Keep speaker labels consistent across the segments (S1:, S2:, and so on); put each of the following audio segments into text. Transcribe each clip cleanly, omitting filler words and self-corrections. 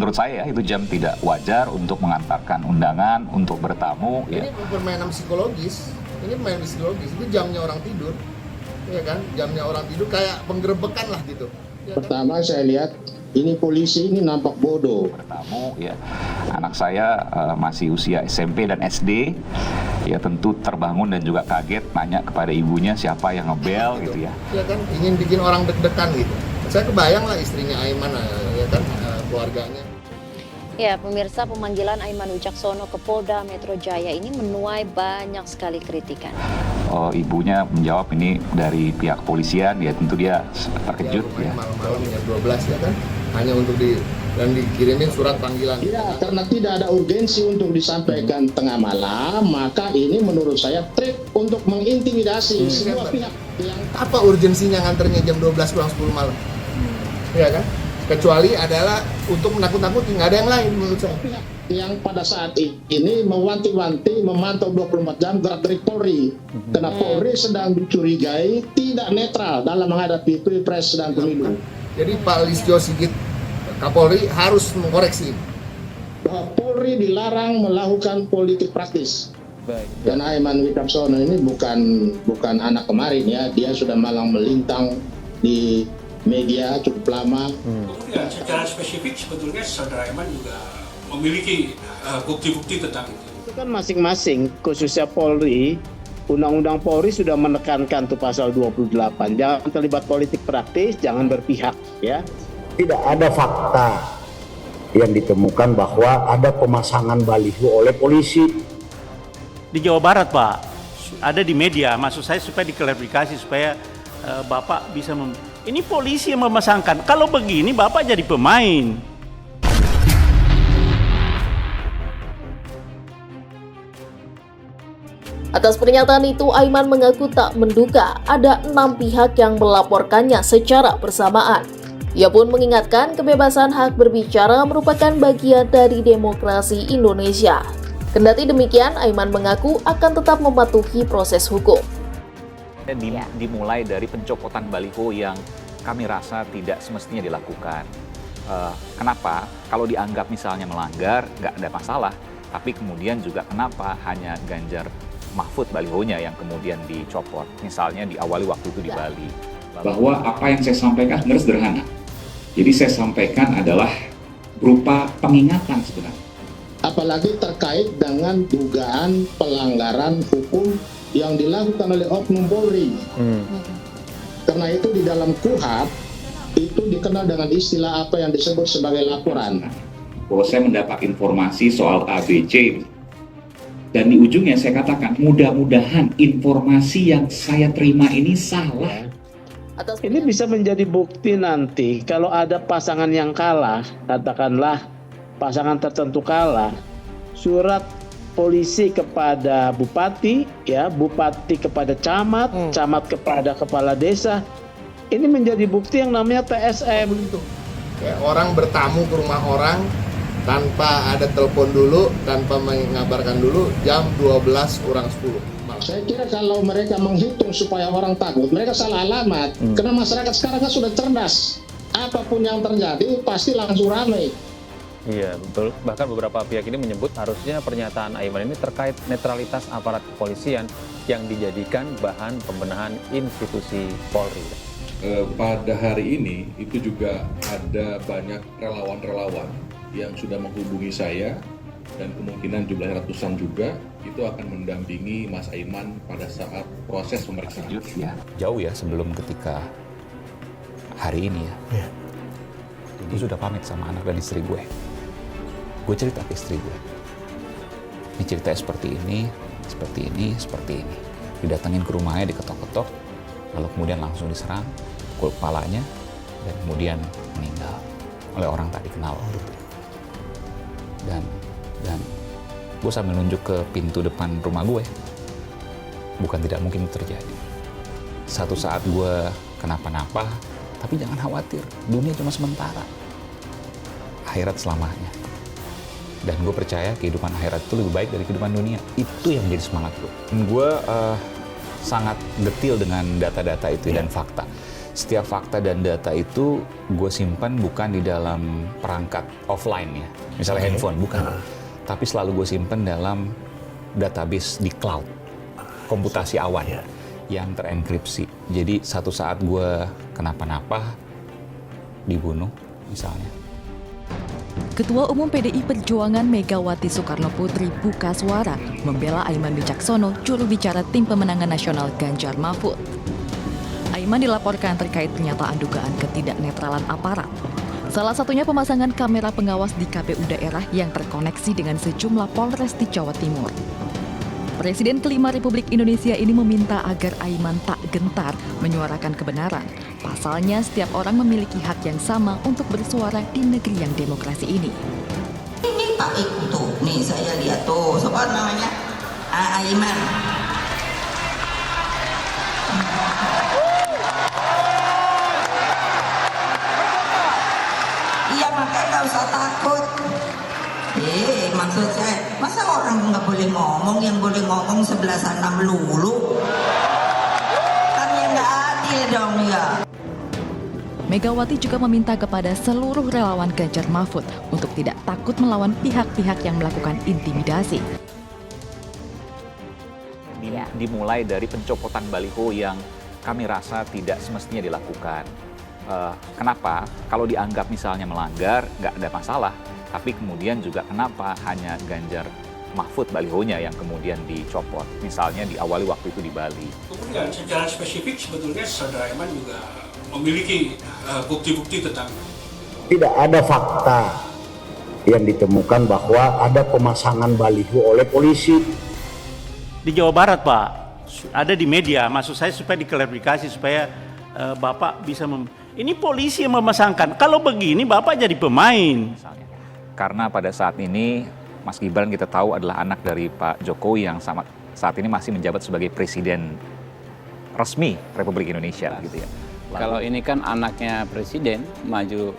S1: menurut saya itu jam tidak wajar untuk mengantarkan undangan, untuk bertamu.
S2: Ini permainan psikologis, itu jamnya orang tidur, ya kan? Jamnya orang tidur kayak penggerebekan lah gitu. Ya kan?
S3: Pertama saya lihat ini polisi ini nampak bodoh.
S1: Bertamu, ya, anak saya masih usia SMP dan SD, ya tentu terbangun dan juga kaget nanya kepada ibunya siapa yang ngebel gitu ya.
S2: Ya kan, ingin bikin orang deg-degan gitu. Saya kebayang lah istrinya Aiman, ya kan, keluarganya.
S4: Ya, pemirsa, pemanggilan Aiman Wicaksono ke Polda Metro Jaya ini menuai banyak sekali kritikan.
S1: Ibunya menjawab ini dari pihak kepolisian, ya tentu dia terkejut.
S2: Ya, malam-malam jam 12 ya kan, hanya untuk dan dikirimin surat panggilan.
S3: Ya, karena tidak ada urgensi untuk disampaikan tengah malam, maka ini menurut saya trik untuk mengintimidasi semua pihak.
S2: Apa urgensinya nganternya jam 12 kurang 10 malam? Ya kan? Kecuali adalah untuk menakut-nakuti, nggak ada yang lain menurut saya.
S3: Yang pada saat ini mewanti-wanti memantau 24 jam gerak-gerik Polri. Karena Polri sedang dicurigai tidak netral dalam menghadapi Pilpres dan pemilu.
S2: Jadi Pak Listio Sigit Kapolri harus mengkoreksi
S3: bahwa Polri dilarang melakukan politik praktis.
S5: Baik.
S3: Dan Aiman Wicaksono ini bukan anak kemarin ya, dia sudah malang melintang di media cukup lama.
S6: Ya, secara spesifik sebetulnya saudara Aiman juga memiliki bukti-bukti tentang itu.
S7: Itu kan masing-masing, khususnya Polri, Undang-Undang Polri sudah menekankan tuh pasal 28, jangan terlibat politik praktis, jangan berpihak, ya.
S8: Tidak ada fakta yang ditemukan bahwa ada pemasangan baliho oleh polisi.
S9: Di Jawa Barat, Pak, ada di media, maksud saya supaya diklarifikasi, supaya Bapak bisa ini polisi yang memasangkan. Kalau begini Bapak jadi pemain.
S10: Atas pernyataan itu, Aiman mengaku tak menduga ada 6 pihak yang melaporkannya secara bersamaan. Ia pun mengingatkan kebebasan hak berbicara merupakan bagian dari demokrasi Indonesia. Kendati demikian, Aiman mengaku akan tetap mematuhi proses hukum.
S1: Dimulai dari pencopotan baliho yang kami rasa tidak semestinya dilakukan. Kenapa? Kalau dianggap misalnya melanggar, nggak ada masalah. Tapi kemudian juga kenapa hanya Ganjar Mahfud balihonya yang kemudian dicopot. Misalnya diawali waktu itu di Bali.
S11: Bahwa apa yang saya sampaikan sebenarnya sederhana. Jadi saya sampaikan adalah berupa pengingatan sebenarnya.
S3: Apalagi terkait dengan dugaan pelanggaran hukum yang dilakukan oleh Oknum Polri. Karena itu di dalam KUHP itu dikenal dengan istilah apa yang disebut sebagai laporan.
S11: Bahwa saya mendapat informasi soal ABC dan di ujungnya saya katakan mudah-mudahan informasi yang saya terima ini salah.
S7: Ini bisa menjadi bukti nanti kalau ada pasangan yang kalah, katakanlah pasangan tertentu kalah, surat polisi kepada bupati, ya, bupati kepada camat, camat kepada kepala desa. Ini menjadi bukti yang namanya TSM.
S2: Kayak orang bertamu ke rumah orang tanpa ada telepon dulu, tanpa mengabarkan dulu, jam 12 kurang 10.
S3: Saya kira kalau mereka menghitung supaya orang takut, mereka salah alamat. Karena masyarakat sekarang kan sudah cerdas. Apapun yang terjadi pasti langsung ramai.
S5: Iya, betul. Bahkan beberapa pihak ini menyebut harusnya pernyataan Aiman ini terkait netralitas aparat kepolisian yang dijadikan bahan pembenahan institusi Polri.
S12: Pada hari ini itu juga ada banyak relawan-relawan yang sudah menghubungi saya dan kemungkinan jumlahnya ratusan juga itu akan mendampingi Mas Aiman pada saat proses pemeriksaan.
S1: Jauh ya sebelum ketika hari ini ya. Gue sudah pamit sama anak dan istri gue. Gue cerita ke istri gue. Ini ceritanya seperti ini, seperti ini, seperti ini. Didatengin ke rumahnya, diketok-ketok, lalu kemudian langsung diserang, pukul kepalanya, dan kemudian meninggal oleh orang tak dikenal. Dan gue sambil nunjuk ke pintu depan rumah gue. Bukan tidak mungkin itu terjadi. Satu saat gue kenapa-napa, tapi jangan khawatir, dunia cuma sementara. Akhirat selamanya. Dan gue percaya kehidupan akhirat itu lebih baik dari kehidupan dunia. Itu yang menjadi semangat gue. Gue sangat detil dengan data-data itu dan fakta. Setiap fakta dan data itu gue simpan bukan di dalam perangkat offline ya, misalnya handphone, bukan. Tapi selalu gue simpan dalam database di cloud, komputasi awan yang terenkripsi. Jadi satu saat gue kenapa-napa, dibunuh misalnya.
S13: Ketua Umum PDI Perjuangan Megawati Soekarno Putri buka suara membela Aiman Wicaksono, juru bicara Tim Pemenangan Nasional Ganjar Mahfud. Aiman dilaporkan terkait pernyataan dugaan ketidaknetralan aparat. Salah satunya pemasangan kamera pengawas di KPU daerah yang terkoneksi dengan sejumlah Polres di Jawa Timur. Presiden kelima Republik Indonesia ini meminta agar Aiman tak gentar menyuarakan kebenaran. Pasalnya, setiap orang memiliki hak yang sama untuk bersuara di negeri yang demokrasi ini.
S14: Ini Pak itu, nih saya lihat tuh, siapa namanya? Aiman. Iya, makanya nggak usah takut. Maksud saya, masa orang nggak boleh ngomong, yang boleh ngomong sebelah sana melulu? Kan yang nggak adil dong ya.
S13: Megawati juga meminta kepada seluruh relawan Ganjar Mahfud untuk tidak takut melawan pihak-pihak yang melakukan intimidasi.
S1: Dimulai dari pencopotan baliho yang kami rasa tidak semestinya dilakukan. Kenapa? Kalau dianggap misalnya melanggar, nggak ada masalah. Tapi kemudian juga kenapa hanya Ganjar Mahfud balihonya yang kemudian dicopot. Misalnya diawali waktu itu di Bali.
S6: Kemudian secara spesifik sebetulnya Saudara Aiman juga memiliki bukti-bukti tentang
S8: Tidak ada fakta yang ditemukan bahwa ada pemasangan baliho oleh polisi.
S9: Di Jawa Barat, Pak, ada di media, maksud saya supaya diklarifikasi supaya Bapak bisa ini polisi yang memasangkan. Kalau begini Bapak jadi pemain.
S1: Karena pada saat ini Mas Gibran kita tahu adalah anak dari Pak Jokowi yang saat ini masih menjabat sebagai presiden resmi Republik Indonesia gitu ya.
S15: Kalau ini kan anaknya presiden maju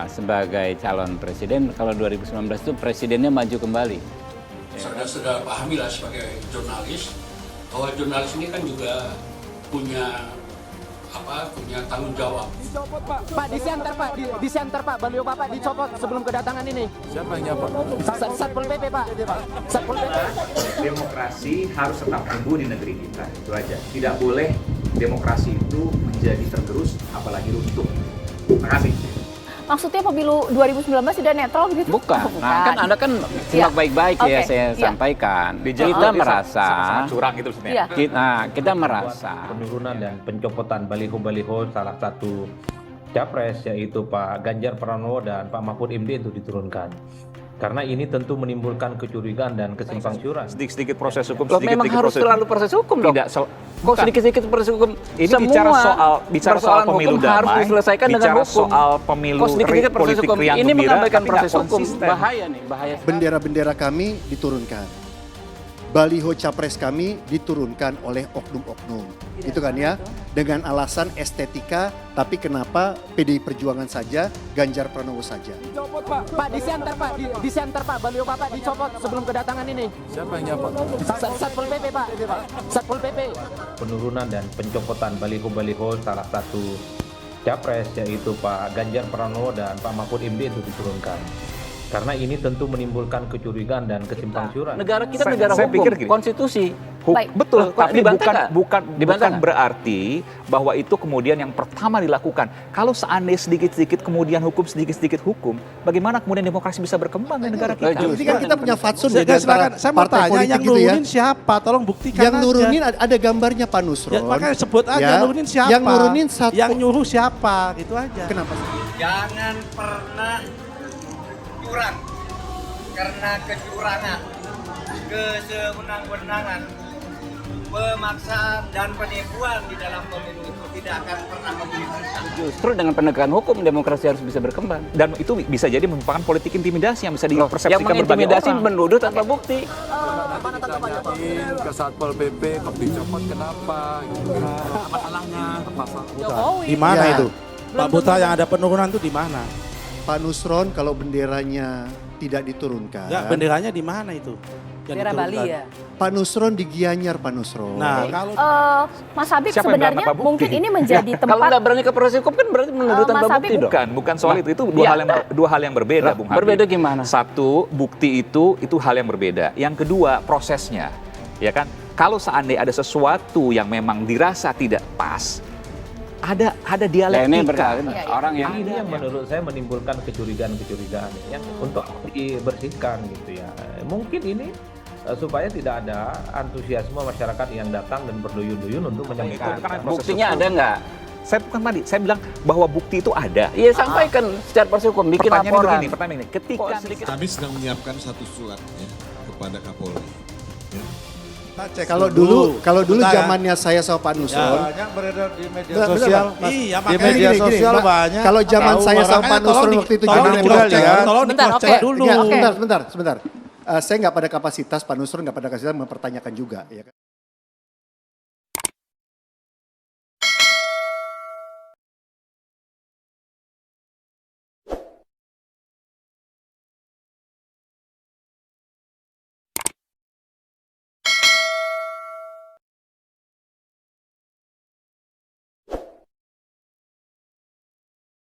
S15: sebagai calon presiden, kalau 2019 itu presidennya maju kembali.
S6: Sudah pahami lah sebagai jurnalis bahwa jurnalis ini kan juga punya tanggung jawab.
S16: Dicopot Pak, di center Pak, baliho Bapak dicopot sebelum kedatangan ini.
S12: Siapa yang nyopot?
S16: Satpol PP Pak. Satpol PP.
S1: Demokrasi harus tetap tumbuh di negeri kita, itu aja. Tidak boleh demokrasi itu menjadi tergerus, apalagi runtuh. Terima kasih.
S17: Maksudnya pemilu 2019 tidak netral begitu?
S15: Bukan. Nah, kan Anda kan simak baik-baik ya saya sampaikan. Kita merasa
S1: sangat curang gitu maksudnya.
S15: Kita merasa
S5: penurunan dan pencopotan baliho-baliho salah satu capres yaitu Pak Ganjar Pranowo dan Pak Mahfud MD itu diturunkan. Karena ini tentu menimbulkan kecurigaan dan kesimpangsiuran.
S1: Sedikit-sedikit proses hukum,
S15: memang harus selalu proses hukum dong.
S1: Tidak
S15: kok sedikit-sedikit proses hukum.
S1: Ini bicara soal pemilu damai,
S15: harus diselesaikan dengan hukum.
S1: Soal pemilu politik riang
S15: ini
S1: gembira,
S15: mengabaikan
S1: tapi
S15: proses
S1: nggak
S15: hukum.
S1: konsisten.
S15: Bahaya nih, bahaya.
S18: Bendera-bendera kami diturunkan. Baliho capres kami diturunkan oleh oknum-oknum. Itu kan ya, dengan alasan estetika, tapi kenapa PDI Perjuangan saja, Ganjar Pranowo saja.
S16: Dicopot Pak, di center Pak, baliho Bapak dicopot sebelum kedatangan ini.
S12: Siapa yang nyopot?
S16: Satpol PP Pak. Satpol PP.
S5: Penurunan dan pencopotan baliho-baliho salah satu capres yaitu Pak Ganjar Pranowo dan Pak Mahfud MD itu diturunkan. Karena ini tentu menimbulkan kecurigaan dan kesimpangsiuran.
S15: Negara kita negara hukum, konstitusi.
S1: Betul, tapi bukan
S15: Dibantah
S1: berarti bahwa itu kemudian yang pertama dilakukan. Kalau seandainya sedikit-sedikit kemudian hukum, sedikit-sedikit hukum, bagaimana kemudian demokrasi bisa berkembang di negara kita?
S18: Ini kan kita punya fatsun di
S19: antara saya mau
S18: partai
S19: tanya
S18: politik
S19: yang
S18: gitu ya.
S19: nurunin siapa? Tolong buktikan
S18: Yang
S19: aja.
S18: nurunin ada gambarnya Pak Nusron.
S19: Ya, makanya sebut aja nurunin siapa.
S18: Yang nurunin
S19: yang nyuruh siapa, gitu aja.
S18: Kenapa?
S20: Jangan pernah curang karena kecurangan, kesewenang-wenangan, pemaksaan dan penipuan di dalam pemilu itu tidak akan pernah memberi manfaat.
S15: Justru dengan penegakan hukum demokrasi harus bisa berkembang.
S1: Dan itu bisa jadi merupakan politik intimidasi yang bisa dipersepsikan berbagai orang.
S15: Yang mengintimidasi menuduh tanpa bukti.
S12: Ke Satpol PP kok dicopot kenapa? Masalahnya pasal.
S19: Di mana itu? Pak Buta yang ada penurunan itu di mana?
S18: Pak Nusron kalau benderanya tidak diturunkan.
S19: Enggak, benderanya di mana itu?
S18: yang
S21: Daerah Bali
S18: diturunkan.
S21: ya?
S18: Pak Nusron di Gianyar, Pak Nusron.
S19: Nah, kalau
S17: Mas Habib
S1: Siapa yang
S17: sebenarnya
S1: bilang apa bukti?
S17: mungkin ini menjadi
S1: Kalau
S17: tempat
S1: nggak berani ke proses hukum kan berarti menurut
S17: Mas
S1: tanpa
S17: Habib-
S1: bukti dong. Bukan soal itu dua hal yang berbeda, Bung Habib.
S15: Berbeda gimana?
S1: Satu, bukti itu hal yang berbeda. Yang kedua, prosesnya, ya kan? Kalau seandainya ada sesuatu yang memang dirasa tidak pas, ada dialektika.
S15: Orang yang
S5: ini yang menurut saya menimbulkan kecurigaan-kecurigaan yang untuk dibersihkan gitu ya. Mungkin ini supaya tidak ada antusiasme masyarakat yang datang dan berduyun-duyun untuk menyampaikan.
S15: Buktinya ada nggak?
S1: Saya bilang bahwa bukti itu ada.
S15: Iya, sampaikan secara proses hukum, bikin laporan.
S1: Pertanyaan ini, ketika
S22: Kami sedang menyiapkan satu surat ya, kepada Kapolri. Ya.
S18: Kalau dulu
S19: Bentar,
S18: zamannya saya sama Pak Nusron,
S19: banyak beredar di media
S18: Bentar,
S19: sosial.
S18: Mas.
S19: Iya,
S18: Di
S19: makanya
S18: media
S19: gini,
S18: sosial
S19: Pak.
S18: banyak. Kalau zaman
S19: Tahu,
S18: saya sama
S19: makanya
S18: Pak Nusron
S19: tolong
S18: waktu itu
S19: tolong
S18: jadi
S19: dijelaskan,
S18: Demokrat.
S19: tolong
S17: Bentar,
S19: dicek
S17: oke.
S19: dulu.
S18: Sebentar. Saya nggak pada kapasitas, Pak Nusron nggak pada kapasitas mempertanyakan juga. Ya kan?